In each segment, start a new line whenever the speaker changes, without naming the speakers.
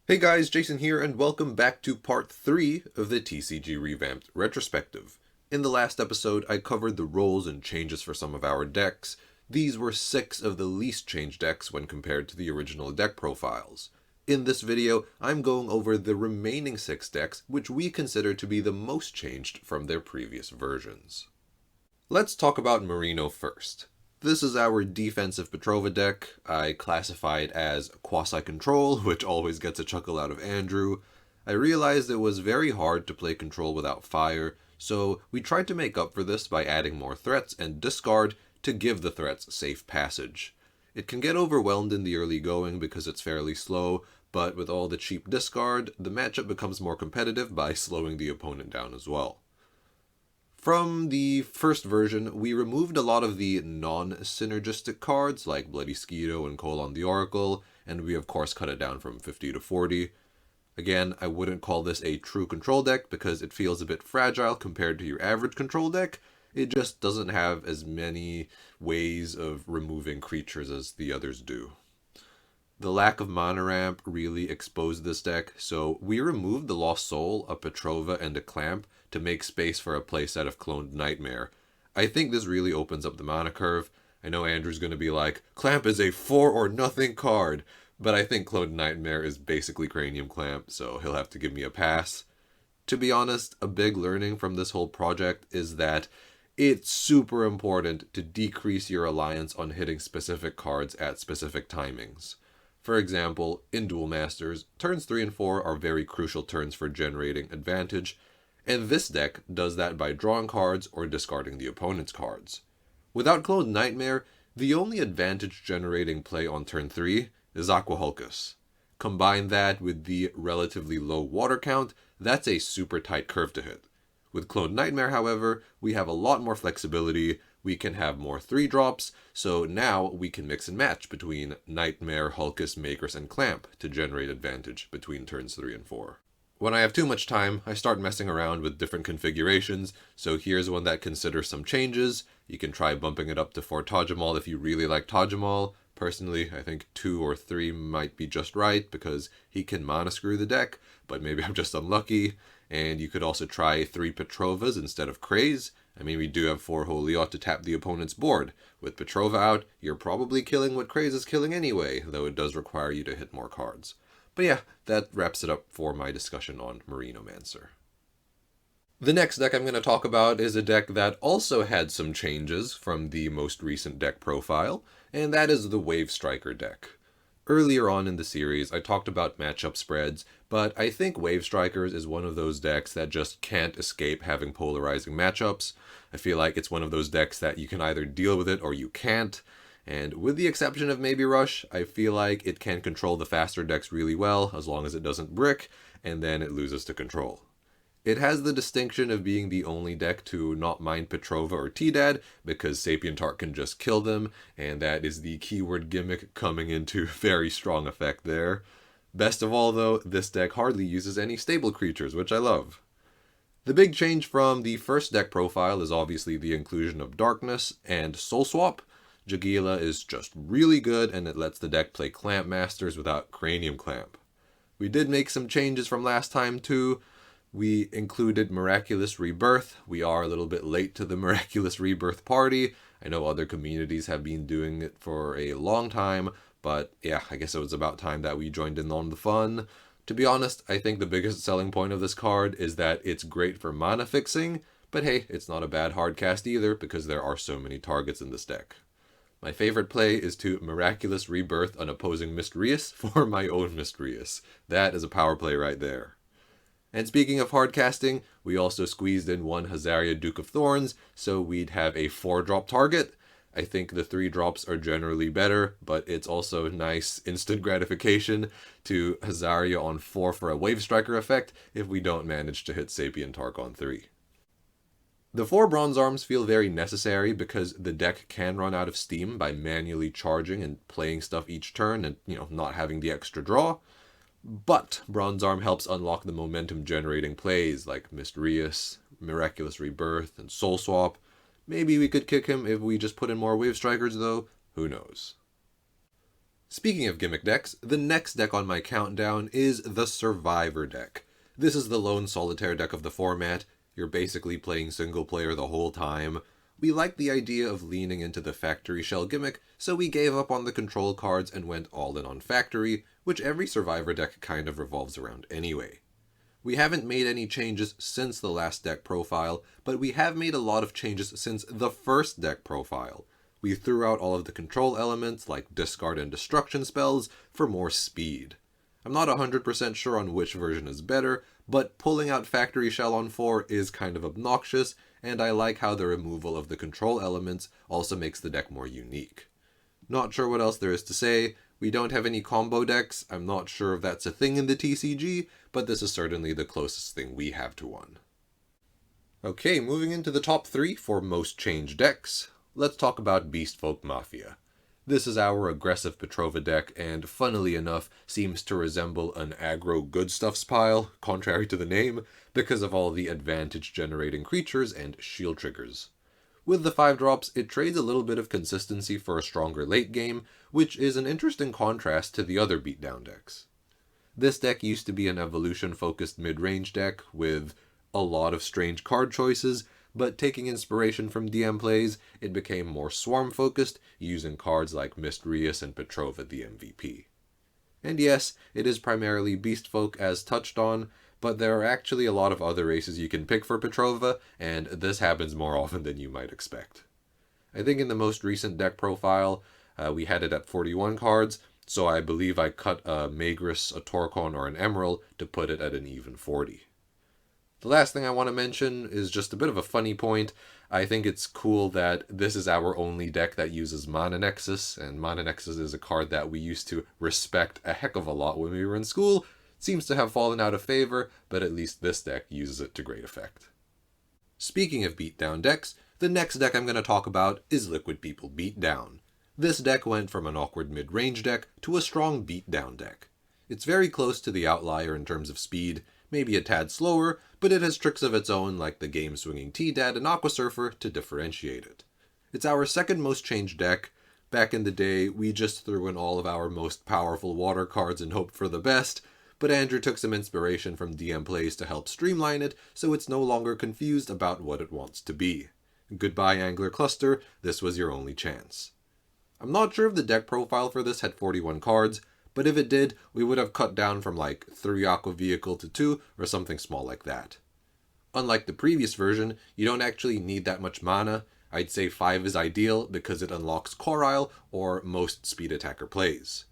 Hey guys, Jason here, and welcome back to part 3 of the TCG Revamped Retrospective. In the last episode, I covered the roles and changes for some of our decks. These were 6 of the least changed decks when compared to the original deck profiles. In this video, I'm going over the remaining 6 decks, which we consider to be the most changed from their previous versions. Let's talk about Mourinho first. This is our defensive Petrova deck. I classify it as quasi-control, which always gets a chuckle out of Andrew. I realized it was very hard to play control without fire, so we tried to make up for this by adding more threats and discard to give the threats safe passage. It can get overwhelmed in the early going because it's fairly slow, but with all the cheap discard, the matchup becomes more competitive by slowing the opponent down as well. From the first version, we removed a lot of the non-synergistic cards like Bloody Skeeto and Call on the Oracle, and we of course cut it down from 50 to 40. Again, I wouldn't call this a true control deck because it feels a bit fragile compared to your average control deck. It just doesn't have as many ways of removing creatures as the others do. The lack of mana ramp really exposed this deck, so we removed the Lost Soul, a Petrova, and a Clamp to make space for a playset of Cloned Nightmare. I think this really opens up the mana curve. I know Andrew's going to be like, Clamp is a 4 or nothing card, but I think Cloned Nightmare is basically Cranium Clamp, so he'll have to give me a pass. To be honest, a big learning from this whole project is that it's super important to decrease your reliance on hitting specific cards at specific timings. For example, in Duel Masters, turns 3 and 4 are very crucial turns for generating advantage, and this deck does that by drawing cards or discarding the opponent's cards. Without Cloned Nightmare, the only advantage generating play on turn 3 is Aqua Hulkus. Combine that with the relatively low water count, that's a super tight curve to hit. With Cloned Nightmare, however, we have a lot more flexibility. We can have more 3-drops, so now we can mix and match between Nightmare, Hulkus, Makers, and Clamp to generate advantage between turns 3 and 4. When I have too much time, I start messing around with different configurations, so here's one that considers some changes. You can try bumping it up to 4 Tajamal if you really like Tajamal. Personally, I think 2 or 3 might be just right because he can mana screw the deck, but maybe I'm just unlucky. And you could also try 3 Petrovas instead of Craze. I mean, we do have 4 Holiot to tap the opponent's board. With Petrova out, you're probably killing what Craze is killing anyway, though it does require you to hit more cards. But yeah, that wraps it up for my discussion on Mourinho. The next deck I'm going to talk about is a deck that also had some changes from the most recent deck profile, and that is the Wave Striker deck. Earlier on in the series, I talked about matchup spreads, but I think Wave Strikers is one of those decks that just can't escape having polarizing matchups. I feel like it's one of those decks that you can either deal with it or you can't. And with the exception of maybe Rush, I feel like it can control the faster decks really well as long as it doesn't brick, and then it loses to control. It has the distinction of being the only deck to not mind Petrova or T-Dad, because Sapient Tart can just kill them, and that is the keyword gimmick coming into very strong effect there. Best of all though, this deck hardly uses any stable creatures, which I love. The big change from the first deck profile is obviously the inclusion of Darkness and Soul Swap. Jagila is just really good, and it lets the deck play Clamp Masters without Cranium Clamp. We did make some changes from last time too. We included Miraculous Rebirth. We are a little bit late to the Miraculous Rebirth party. I know other communities have been doing it for a long time, but yeah, I guess it was about time that we joined in on the fun. To be honest, I think the biggest selling point of this card is that it's great for mana fixing, but hey, it's not a bad hard cast either because there are so many targets in this deck. My favorite play is to Miraculous Rebirth an opposing Misterius for my own Misterius. That is a power play right there. And speaking of hard casting, we also squeezed in 1 Hazaria Duke of Thorns, so we'd have a 4-drop target. I think the 3-drops are generally better, but it's also nice instant gratification to Hazaria on 4 for a Wave Striker effect if we don't manage to hit Sapient Tark on 3. The 4 Bronze Arms feel very necessary because the deck can run out of steam by manually charging and playing stuff each turn and, not having the extra draw. But Bronze Arm helps unlock the momentum generating plays like Misterius, Miraculous Rebirth, and Soul Swap. Maybe we could kick him if we just put in more Wave Strikers though, who knows. Speaking of gimmick decks, the next deck on my countdown is the Survivor deck. This is the lone solitaire deck of the format. You're basically playing single player the whole time. We liked the idea of leaning into the Factory Shell gimmick, so we gave up on the control cards and went all in on Factory, which every Survivor deck kind of revolves around anyway. We haven't made any changes since the last deck profile, but we have made a lot of changes since the first deck profile. We threw out all of the control elements like discard and destruction spells for more speed. I'm not 100% sure on which version is better, but pulling out Factory Shell on 4 is kind of obnoxious, and I like how the removal of the control elements also makes the deck more unique. Not sure what else there is to say. We don't have any combo decks. I'm not sure if that's a thing in the TCG, but this is certainly the closest thing we have to one. Okay, moving into the top 3 for most changed decks. Let's talk about Beastfolk Mafia. This is our aggressive Petrova deck, and funnily enough, seems to resemble an aggro good stuffs pile, contrary to the name, because of all the advantage-generating creatures and shield triggers. With the 5-drops, it trades a little bit of consistency for a stronger late game, which is an interesting contrast to the other beatdown decks. This deck used to be an evolution-focused mid-range deck with a lot of strange card choices, but taking inspiration from DM Plays, it became more swarm-focused, using cards like Mistreus and Petrova the MVP. And yes, it is primarily Beastfolk as touched on, but there are actually a lot of other races you can pick for Petrova, and this happens more often than you might expect. I think in the most recent deck profile, we had it at 41 cards, so I believe I cut a Magris, a Torcon, or an Emerald to put it at an even 40. The last thing I want to mention is just a bit of a funny point. I think it's cool that this is our only deck that uses Mana Nexus, and Mana Nexus is a card that we used to respect a heck of a lot when we were in school. It seems to have fallen out of favor, but at least this deck uses it to great effect. Speaking of beatdown decks, the next deck I'm going to talk about is Liquid People Beatdown. This deck went from an awkward mid-range deck to a strong beatdown deck. It's very close to the outlier in terms of speed, maybe a tad slower, but it has tricks of its own like the game-swinging T-Dad and Aqua Surfer to differentiate it. It's our second most changed deck. Back in the day, we just threw in all of our most powerful water cards and hoped for the best, but Andrew took some inspiration from DM Plays to help streamline it so it's no longer confused about what it wants to be. Goodbye Angler Cluster, this was your only chance. I'm not sure if the deck profile for this had 41 cards, but if it did, we would have cut down from like 3 Aqua Vehicle to 2, or something small like that. Unlike the previous version, you don't actually need that much mana. I'd say 5 is ideal because it unlocks Corile or most speed attacker plays.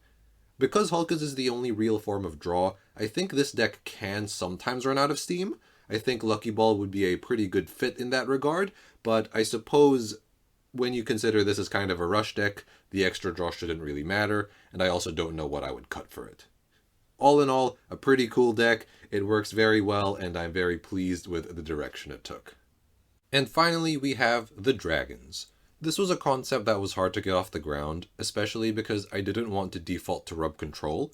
Because Hulkers is the only real form of draw, I think this deck can sometimes run out of steam. I think Lucky Ball would be a pretty good fit in that regard, but I suppose when you consider this as kind of a rush deck, the extra draw shouldn't really matter, and I also don't know what I would cut for it. All in all, a pretty cool deck. It works very well, and I'm very pleased with the direction it took. And finally, we have the Dragons. This was a concept that was hard to get off the ground, especially because I didn't want to default to rub control,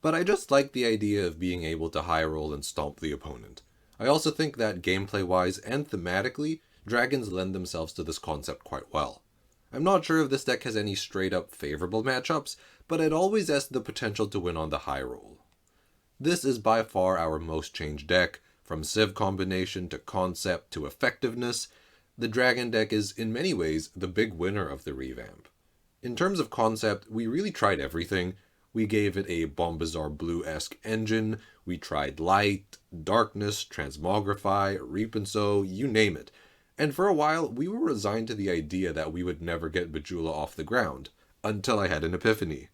but I just liked the idea of being able to high roll and stomp the opponent. I also think that gameplay-wise and thematically, Dragons lend themselves to this concept quite well. I'm not sure if this deck has any straight-up favorable matchups, but it always has the potential to win on the high roll. This is by far our most changed deck, from Civ combination to concept to effectiveness. The Dragon deck is, in many ways, the big winner of the revamp. In terms of concept, we really tried everything. We gave it a Bombazar Blue-esque engine, we tried light, darkness, transmogrify, reap and sow, you name it. And for a while, we were resigned to the idea that we would never get Bejeweled off the ground, until I had an epiphany.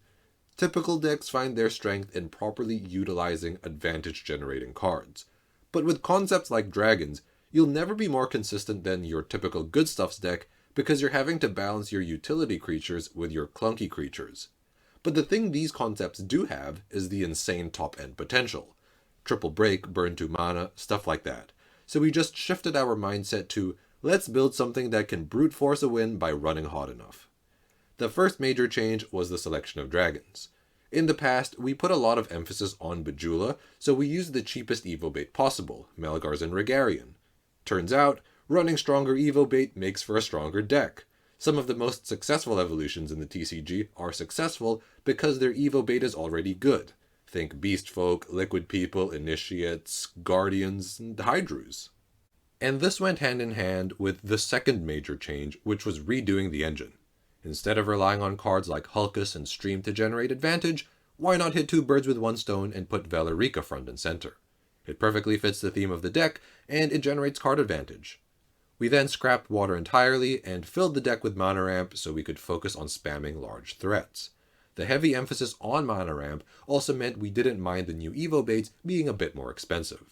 Typical decks find their strength in properly utilizing advantage-generating cards. But with concepts like Dragons, you'll never be more consistent than your typical Good Stuffs deck because you're having to balance your utility creatures with your clunky creatures. But the thing these concepts do have is the insane top-end potential. Triple break, burn 2 mana, stuff like that. So we just shifted our mindset to, let's build something that can brute force a win by running hot enough. The first major change was the selection of dragons. In the past, we put a lot of emphasis on Bejeweled, so we used the cheapest Evo bait possible, Melgar's and Regarian. Turns out, running stronger Evo bait makes for a stronger deck. Some of the most successful evolutions in the TCG are successful because their Evo beta is already good. Think Beast Folk, Liquid People, Initiates, Guardians, and Hydrus. And this went hand in hand with the second major change, which was redoing the engine. Instead of relying on cards like Hulkus and Stream to generate advantage, why not hit two birds with one stone and put Valerica front and center? It perfectly fits the theme of the deck, and it generates card advantage. We then scrapped water entirely and filled the deck with mana ramp so we could focus on spamming large threats. The heavy emphasis on mana ramp also meant we didn't mind the new Evo baits being a bit more expensive.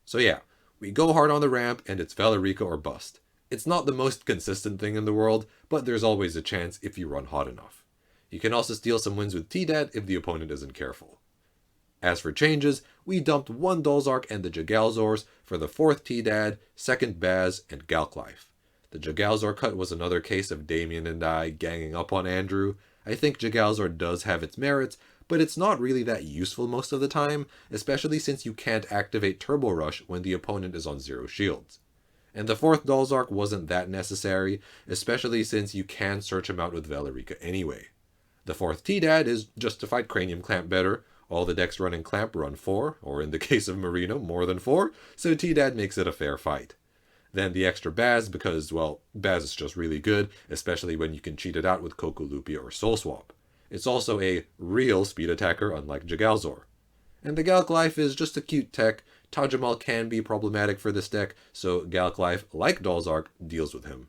So yeah, we go hard on the ramp and it's Valerica or bust. It's not the most consistent thing in the world, but there's always a chance if you run hot enough. You can also steal some wins with T-Dat if the opponent isn't careful. As for changes, we dumped one Dolzark and the Jagalzors for the 4th T-Dad, 2nd Baz, and Galklife. The Jagalzor cut was another case of Damien and I ganging up on Andrew. I think Jagalzor does have its merits, but it's not really that useful most of the time, especially since you can't activate Turbo Rush when the opponent is on 0 shields. And the 4th Dolzark wasn't that necessary, especially since you can search him out with Valerica anyway. The 4th T-Dad is just to fight Cranium Clamp better. All the decks running Clamp run 4, or in the case of Mourinho, more than 4, so T-Dad makes it a fair fight. Then the extra Baz because, well, Baz is just really good, especially when you can cheat it out with Coco Lupia or Soul Swap. It's also a real speed attacker unlike Jagalzor. And the Galklife is just a cute tech. Tajamal can be problematic for this deck, so Galklife, like Dolzark, deals with him.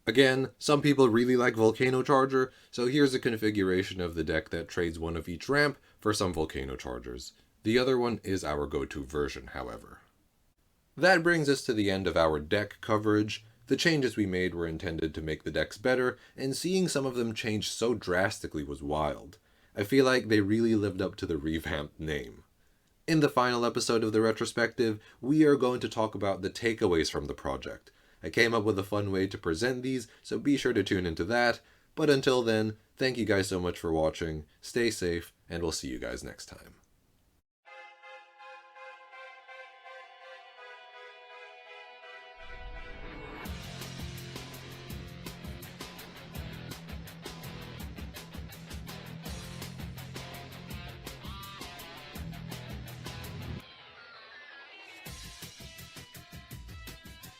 Again, some people really like Volcano Charger, so here's a configuration of the deck that trades one of each ramp for some Volcano Chargers. The other one is our go-to version, however. That brings us to the end of our deck coverage. The changes we made were intended to make the decks better, and seeing some of them change so drastically was wild. I feel like they really lived up to the Revamped name. In the final episode of the Retrospective, we are going to talk about the takeaways from the project. I came up with a fun way to present these, so be sure to tune into that. But until then, thank you guys so much for watching, stay safe, and we'll see you guys next time.